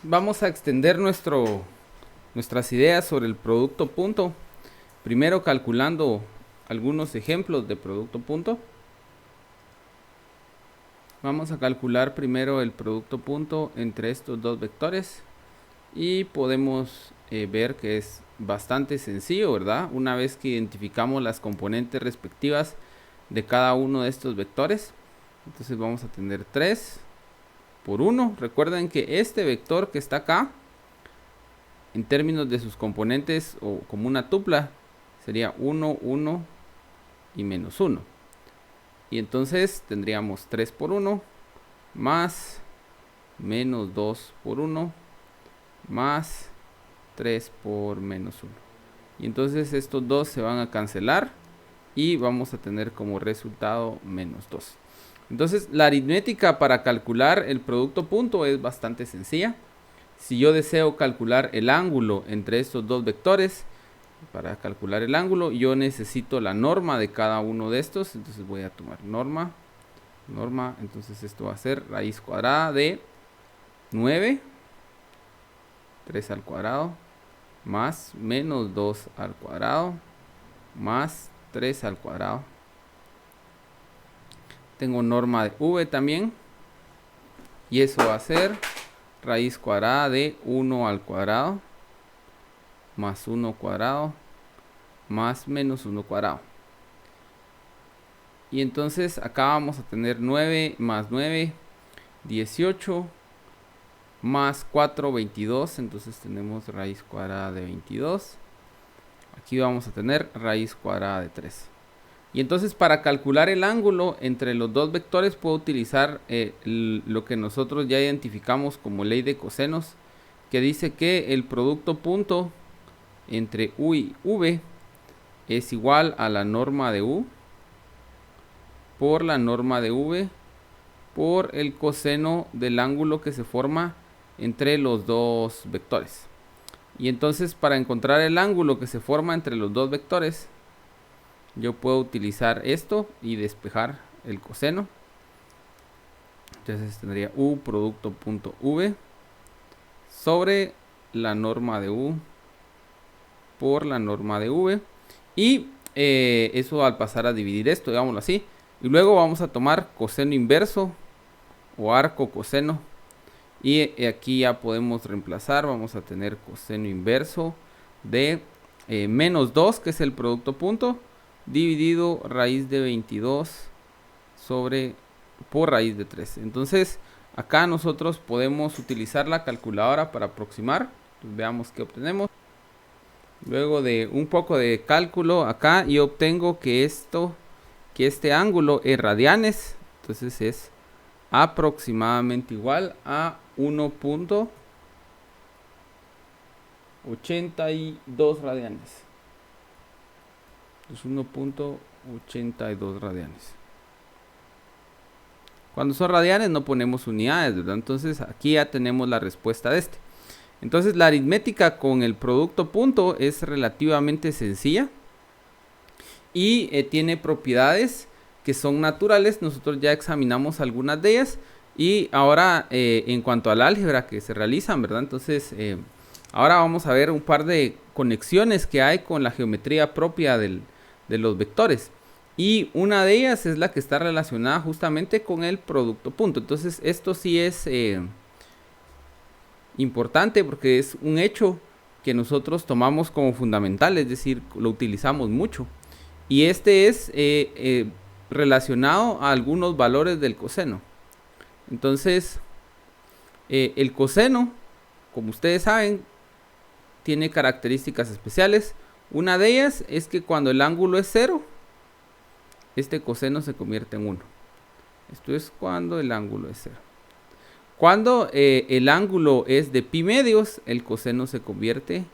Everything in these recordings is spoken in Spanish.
vamos a extender nuestras ideas sobre el producto punto. Primero calculando algunos ejemplos de producto punto. Vamos a calcular primero el producto punto entre estos dos vectores. Y podemos ver que es bastante sencillo, ¿verdad? Una vez que identificamos las componentes respectivas de cada uno de estos vectores. Entonces vamos a tener 3 por 1. Recuerden que este vector que está acá, en términos de sus componentes o como una tupla, sería 1, 1 y menos 1. Y entonces tendríamos 3 por 1 más menos 2 por 1 más 3 por menos 1. Y entonces estos dos se van a cancelar y vamos a tener como resultado menos 2. Entonces la aritmética para calcular el producto punto es bastante sencilla. Si yo deseo calcular el ángulo entre estos dos vectores, para calcular el ángulo yo necesito la norma de cada uno de estos. Entonces voy a tomar norma, entonces esto va a ser raíz cuadrada de 9, 3 al cuadrado, más menos 2 al cuadrado, más 3 al cuadrado. Tengo norma de v también, y eso va a ser raíz cuadrada de 1 al cuadrado, más 1 cuadrado, más menos 1 cuadrado. Y entonces acá vamos a tener 9 más 9, 18, más 4, 22. Entonces tenemos raíz cuadrada de 22. Aquí vamos a tener raíz cuadrada de 3. Y entonces para calcular el ángulo entre los dos vectores puedo utilizar lo que nosotros ya identificamos como ley de cosenos, que dice que el producto punto entre u y v es igual a la norma de u por la norma de v por el coseno del ángulo que se forma entre los dos vectores. Y entonces para encontrar el ángulo que se forma entre los dos vectores, yo puedo utilizar esto y despejar el coseno. Entonces tendría u producto punto v sobre la norma de u por la norma de v. Y eso al pasar a dividir esto, digámoslo así. Y luego vamos a tomar coseno inverso o arco coseno. Y aquí ya podemos reemplazar. Vamos a tener coseno inverso de menos 2, que es el producto punto, dividido raíz de 22 por raíz de 3. Entonces acá nosotros podemos utilizar la calculadora para aproximar. Entonces, veamos qué obtenemos. Luego de un poco de cálculo acá yo obtengo que este ángulo es radianes. Entonces es aproximadamente igual a 1.82 radianes. Entonces 1.82 radianes. Cuando son radianes no ponemos unidades, ¿verdad? Entonces aquí ya tenemos la respuesta de este. Entonces la aritmética con el producto punto es relativamente sencilla y tiene propiedades que son naturales. Nosotros ya examinamos algunas de ellas. Y ahora en cuanto al álgebra que se realizan, ¿verdad? Entonces ahora vamos a ver un par de conexiones que hay con la geometría propia de los vectores. Y una de ellas es la que está relacionada justamente con el producto punto. Entonces esto sí es importante porque es un hecho que nosotros tomamos como fundamental, es decir, lo utilizamos mucho. Y este es relacionado a algunos valores del coseno. Entonces, el coseno, como ustedes saben, tiene características especiales. Una de ellas es que cuando el ángulo es 0, este coseno se convierte en 1. Esto es cuando el ángulo es 0. Cuando el ángulo es de pi medios, el coseno se convierte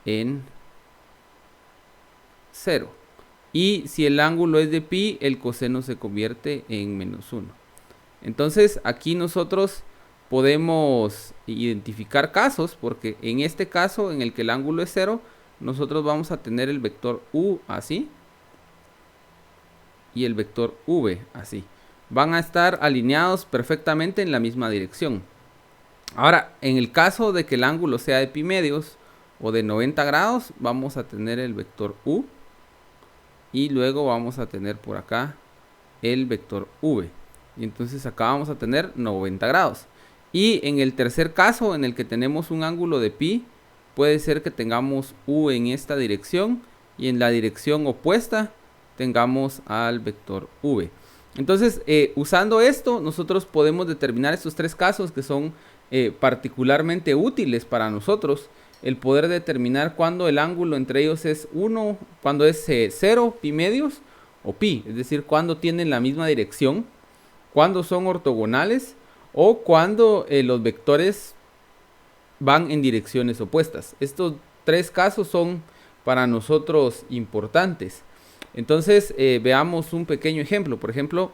en 0. Y si el ángulo es de pi, el coseno se convierte en menos 1. Entonces aquí nosotros podemos identificar casos, porque en este caso en el que el ángulo es 0, nosotros vamos a tener el vector u así y el vector v así. Van a estar alineados perfectamente en la misma dirección. Ahora, en el caso de que el ángulo sea de pi medios o de 90 grados, vamos a tener el vector u. Y luego vamos a tener por acá el vector v. Y entonces acá vamos a tener 90 grados. Y en el tercer caso, en el que tenemos un ángulo de pi, puede ser que tengamos u en esta dirección y en la dirección opuesta tengamos al vector v. Entonces, usando esto, nosotros podemos determinar estos tres casos que son particularmente útiles para nosotros. El poder determinar cuando el ángulo entre ellos es 1, cuando es 0, pi medios o pi, es decir, cuando tienen la misma dirección, cuando son ortogonales o cuando los vectores van en direcciones opuestas. Estos tres casos son para nosotros importantes. Entonces, veamos un pequeño ejemplo. Por ejemplo,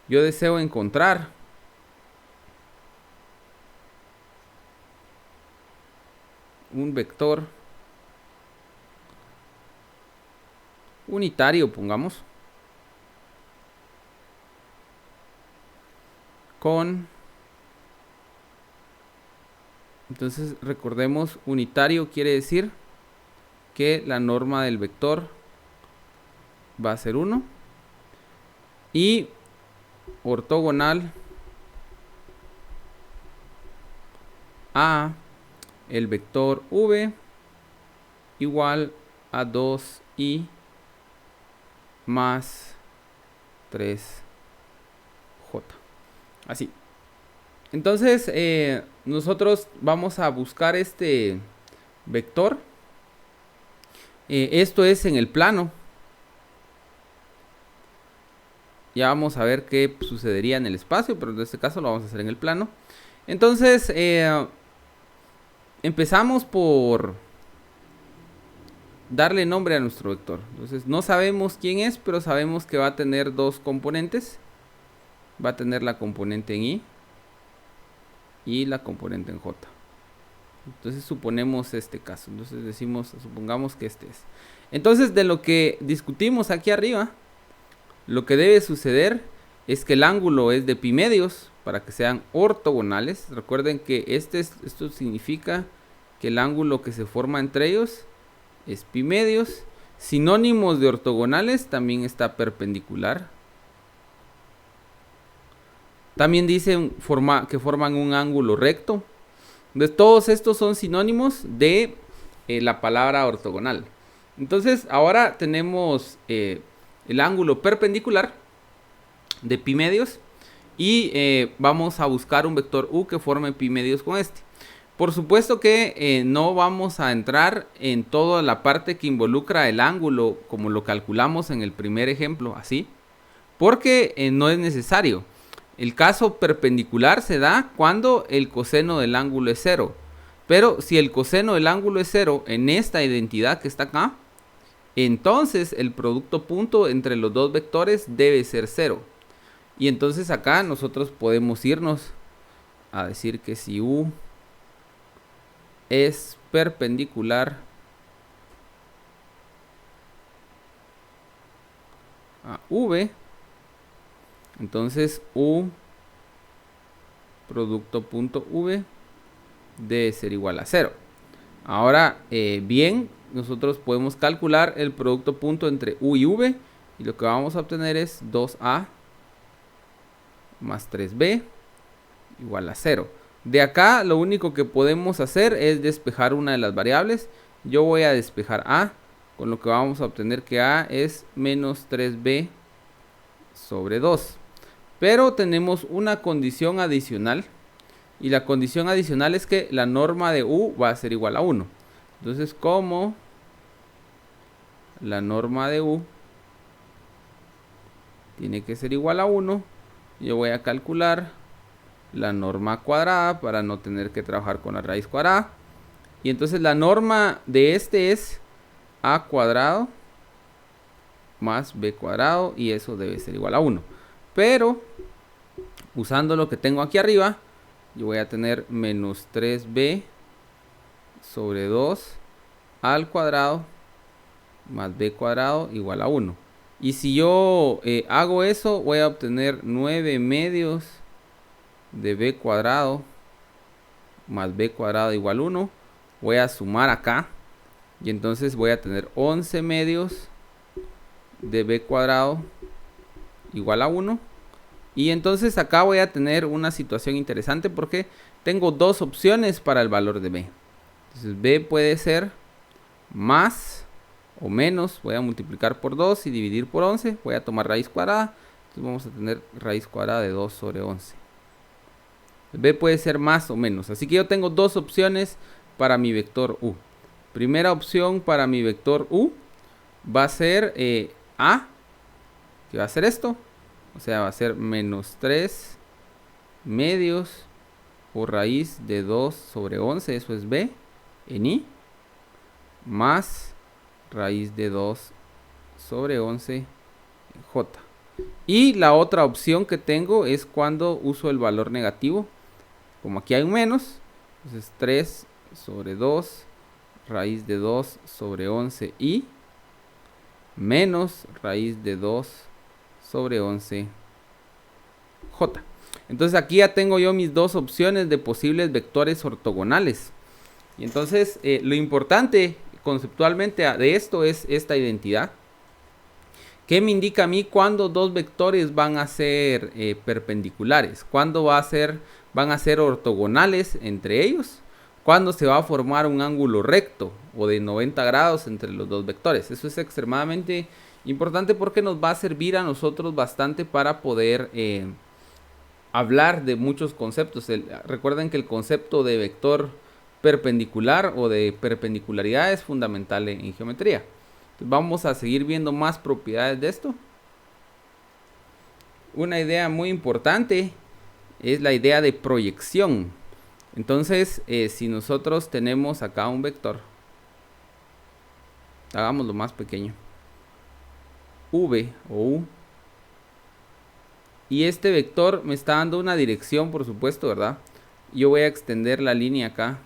yo deseo encontrar un vector unitario, pongamos, entonces recordemos, unitario quiere decir que la norma del vector va a ser 1 y ortogonal a el vector v igual a 2i más 3j. Así. Entonces, nosotros vamos a buscar este vector. Esto es en el plano. Ya vamos a ver qué sucedería en el espacio, pero en este caso lo vamos a hacer en el plano. Entonces, empezamos por darle nombre a nuestro vector. Entonces, no sabemos quién es, pero sabemos que va a tener dos componentes. Va a tener la componente en i y la componente en j. Entonces suponemos este caso. Entonces supongamos que este es. Entonces, de lo que discutimos aquí arriba, lo que debe suceder es que el ángulo es de pi medios para que sean ortogonales. Recuerden que esto significa que el ángulo que se forma entre ellos es pi medios. Sinónimos de ortogonales también está perpendicular. También dicen que forman un ángulo recto. Entonces, todos estos son sinónimos de la palabra ortogonal. Entonces, ahora tenemos el ángulo perpendicular de pi medios y vamos a buscar un vector u que forme pi medios con este. Por supuesto que no vamos a entrar en toda la parte que involucra el ángulo como lo calculamos en el primer ejemplo, así, porque no es necesario. El caso perpendicular se da cuando el coseno del ángulo es 0. Pero si el coseno del ángulo es 0 en esta identidad que está acá, entonces el producto punto entre los dos vectores debe ser 0. Y entonces acá nosotros podemos irnos a decir que si u es perpendicular a v, entonces u producto punto v debe ser igual a 0. Ahora, bien, nosotros podemos calcular el producto punto entre u y v y lo que vamos a obtener es 2a más 3b igual a 0. De acá lo único que podemos hacer es despejar una de las variables. Yo voy a despejar a, con lo que vamos a obtener que a es menos 3b sobre 2. Pero tenemos una condición adicional. Y la condición adicional es que la norma de u va a ser igual a 1. Entonces, como la norma de u tiene que ser igual a 1, yo voy a calcular la norma cuadrada para no tener que trabajar con la raíz cuadrada. Y entonces la norma de este es a cuadrado más b cuadrado y eso debe ser igual a 1. Pero usando lo que tengo aquí arriba, yo voy a tener menos 3b sobre 2 al cuadrado más b cuadrado igual a 1. Y si yo hago eso, voy a obtener 9 medios de b cuadrado más b cuadrado igual 1. Voy a sumar acá. Y entonces voy a tener 11 medios de b cuadrado igual a 1. Y entonces acá voy a tener una situación interesante porque tengo dos opciones para el valor de b. Entonces b puede ser más o menos. Voy a multiplicar por 2 y dividir por 11. Voy a tomar raíz cuadrada. Entonces vamos a tener raíz cuadrada de 2 sobre 11. B puede ser más o menos. Así que yo tengo dos opciones para mi vector u. Primera opción para mi vector u va a ser a, que va a ser esto. O sea, va a ser menos 3 medios por raíz de 2 sobre 11. Eso es b en i. Más raíz de 2 sobre 11 en j. Y la otra opción que tengo es cuando uso el valor negativo. Como aquí hay un menos, entonces 3 sobre 2 raíz de 2 sobre 11 y menos raíz de 2 sobre 11 j. Entonces aquí ya tengo yo mis dos opciones de posibles vectores ortogonales. Y entonces lo importante conceptualmente de esto es esta identidad, que me indica a mí cuándo dos vectores van a ser perpendiculares, cuándo van a ser ortogonales entre ellos, cuándo se va a formar un ángulo recto o de 90 grados entre los dos vectores. Eso es extremadamente importante porque nos va a servir a nosotros bastante para poder hablar de muchos conceptos. Recuerden que el concepto de vector perpendicular o de perpendicularidad es fundamental en geometría. Entonces vamos a seguir viendo más propiedades de esto. Una idea muy importante es la idea de proyección. Entonces, si nosotros tenemos acá un vector, hagámoslo más pequeño, v o u, y este vector me está dando una dirección, por supuesto, ¿verdad? Yo voy a extender la línea acá,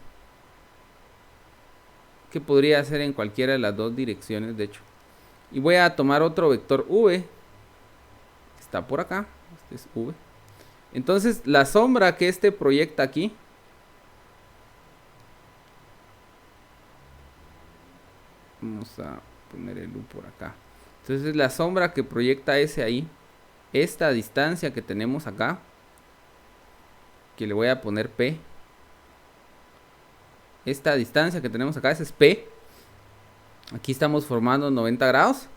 que podría ser en cualquiera de las dos direcciones, de hecho. Y voy a tomar otro vector v, que está por acá, este es v. Entonces, la sombra que este proyecta aquí, vamos a poner el u por acá. Entonces, la sombra que proyecta ese ahí, esta distancia que tenemos acá, que le voy a poner P. Esta distancia que tenemos acá, esa es P. Aquí estamos formando 90 grados.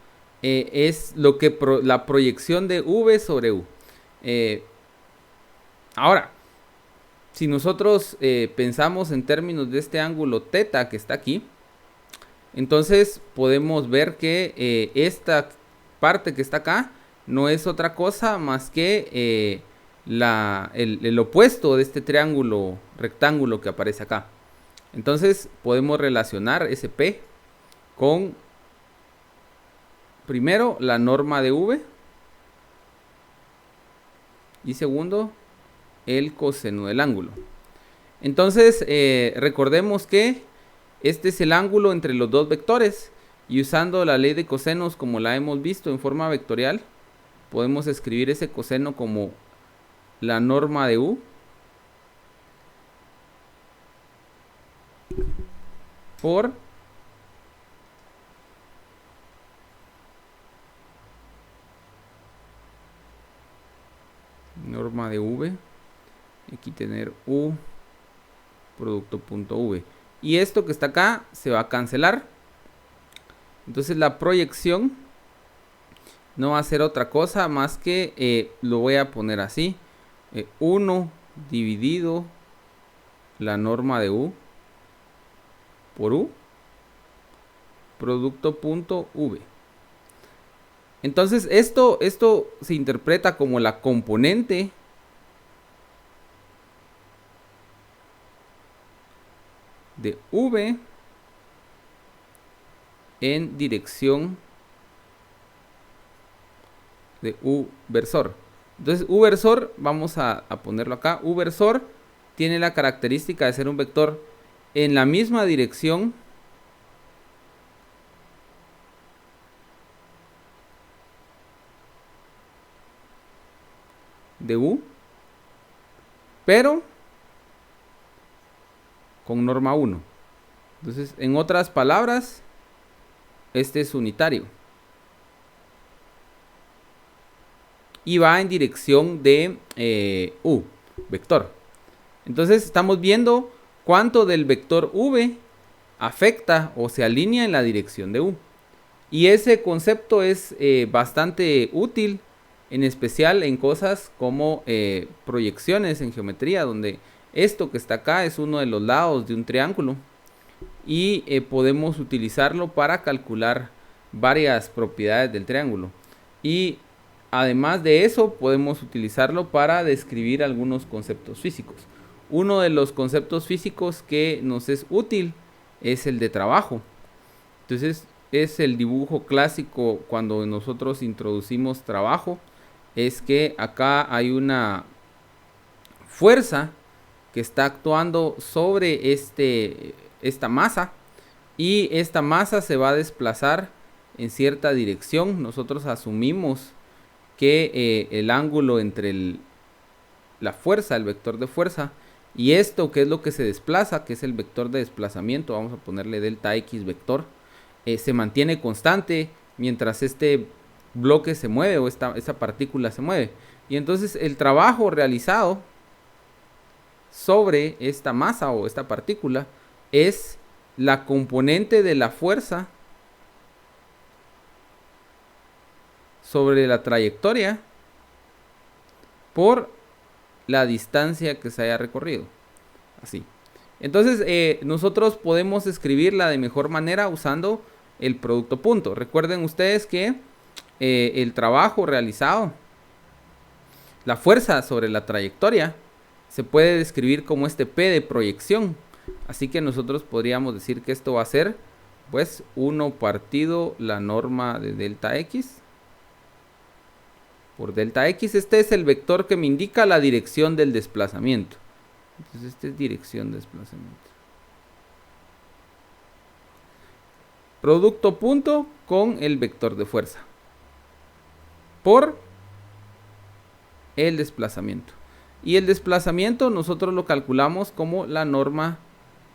Es lo que la proyección de V sobre U. Ahora, si nosotros pensamos en términos de este ángulo θ que está aquí, entonces podemos ver que esta parte que está acá no es otra cosa más que el opuesto de este triángulo rectángulo que aparece acá. Entonces podemos relacionar ese P con, primero, la norma de V, y segundo, el coseno del ángulo. Entonces recordemos que este es el ángulo entre los dos vectores, y usando la ley de cosenos como la hemos visto en forma vectorial, podemos escribir ese coseno como la norma de U por norma de V, aquí tener U producto punto V, y esto que está acá se va a cancelar. Entonces la proyección no va a ser otra cosa más que lo voy a poner así, 1 dividido la norma de U por U producto punto V. Entonces esto se interpreta como la componente de V en dirección de U versor. Entonces U versor, vamos a ponerlo acá, U versor tiene la característica de ser un vector en la misma dirección de U, pero con norma 1. Entonces, en otras palabras, este es unitario. Y va en dirección de u, vector. Entonces, estamos viendo cuánto del vector v afecta o se alinea en la dirección de u. Y ese concepto es bastante útil, en especial en cosas como proyecciones en geometría, donde esto que está acá es uno de los lados de un triángulo y podemos utilizarlo para calcular varias propiedades del triángulo. Y además de eso, podemos utilizarlo para describir algunos conceptos físicos. Uno de los conceptos físicos que nos es útil es el de trabajo. Entonces, es el dibujo clásico cuando nosotros introducimos trabajo. Es que acá hay una fuerza que está actuando sobre esta masa, y esta masa se va a desplazar en cierta dirección. Nosotros asumimos que el ángulo entre la fuerza, el vector de fuerza, y esto que es lo que se desplaza, que es el vector de desplazamiento, vamos a ponerle delta x vector, se mantiene constante mientras este bloque se mueve o esta partícula se mueve. Y entonces el trabajo realizado sobre esta masa o esta partícula es la componente de la fuerza sobre la trayectoria por la distancia que se haya recorrido. Así. Entonces nosotros podemos escribirla de mejor manera usando el producto punto. Recuerden ustedes que el trabajo realizado, la fuerza sobre la trayectoria, se puede describir como este P de proyección. Así que nosotros podríamos decir que esto va a ser pues 1 partido la norma de delta x por delta x. Este es el vector que me indica la dirección del desplazamiento. Entonces esta es dirección de desplazamiento. Producto punto con el vector de fuerza por el desplazamiento. Y el desplazamiento nosotros lo calculamos como la norma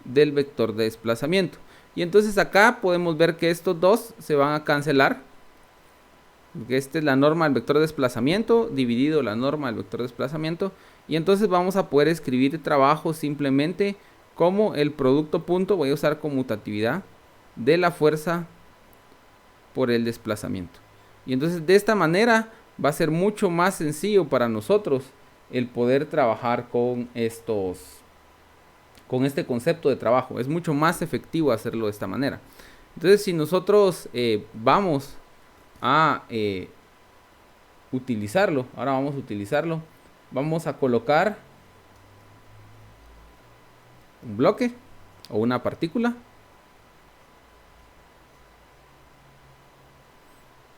del vector de desplazamiento. Y entonces acá podemos ver que estos dos se van a cancelar. Porque esta es la norma del vector de desplazamiento dividido la norma del vector de desplazamiento. Y entonces vamos a poder escribir trabajo simplemente como el producto punto. Voy a usar conmutatividad de la fuerza por el desplazamiento. Y entonces de esta manera va a ser mucho más sencillo para nosotros el poder trabajar con este concepto de trabajo. Es mucho más efectivo hacerlo de esta manera. Entonces, si nosotros vamos a utilizarlo, ahora vamos a utilizarlo, vamos a colocar un bloque o una partícula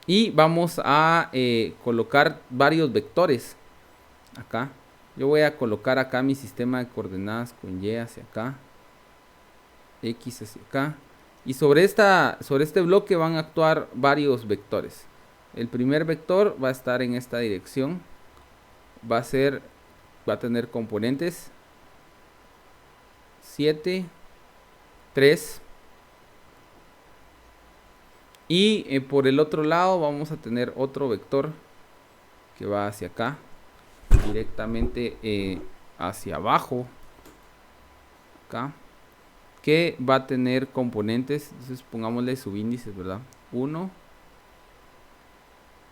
y vamos a colocar varios vectores acá. Yo voy a colocar acá mi sistema de coordenadas con y hacia acá, x hacia acá, y sobre este bloque van a actuar varios vectores. El primer vector va a estar en esta dirección, va a tener componentes 7, 3, y por el otro lado vamos a tener otro vector que va hacia acá, directamente hacia abajo, acá, que va a tener componentes. Entonces pongámosle subíndices, ¿verdad? 1,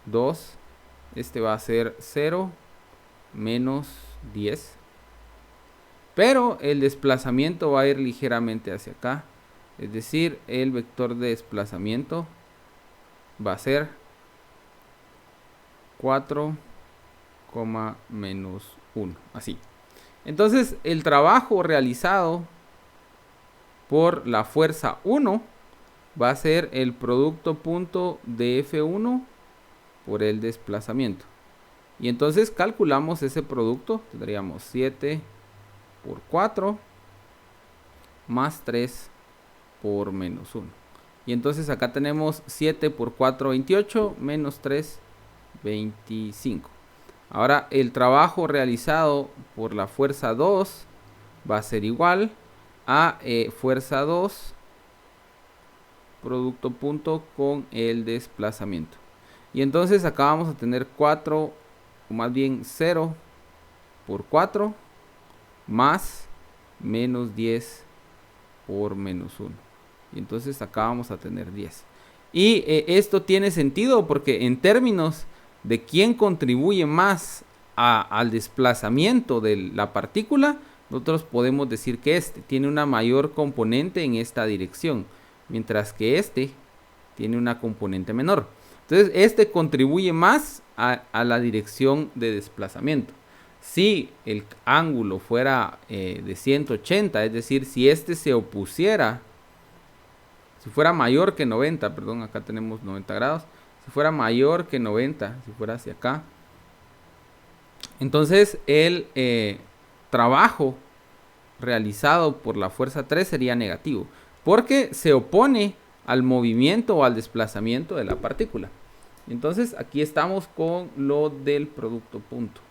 2, este va a ser 0, menos 10, pero el desplazamiento va a ir ligeramente hacia acá, es decir, el vector de desplazamiento va a ser 4, menos 1, así. Entonces el trabajo realizado por la fuerza 1 va a ser el producto punto de F1 por el desplazamiento. Y entonces calculamos ese producto, tendríamos 7 por 4 más 3 por menos 1. Y entonces acá tenemos 7 por 4, 28, menos 3, 25. Ahora el trabajo realizado por la fuerza 2 va a ser igual a fuerza 2 producto punto con el desplazamiento. Y entonces acá vamos a tener 4, o más bien 0 por 4 más menos 10 por menos 1. Y entonces acá vamos a tener 10. Y esto tiene sentido porque en términos de quién contribuye más al desplazamiento de la partícula, nosotros podemos decir que este tiene una mayor componente en esta dirección, mientras que este tiene una componente menor. Entonces este contribuye más a la dirección de desplazamiento. Si el ángulo fuera de 180, es decir, si este se opusiera, si fuera mayor que 90, perdón, acá tenemos 90 grados, si fuera mayor que 90, si fuera hacia acá, entonces el trabajo realizado por la fuerza 3 sería negativo, porque se opone al movimiento o al desplazamiento de la partícula. Entonces aquí estamos con lo del producto punto.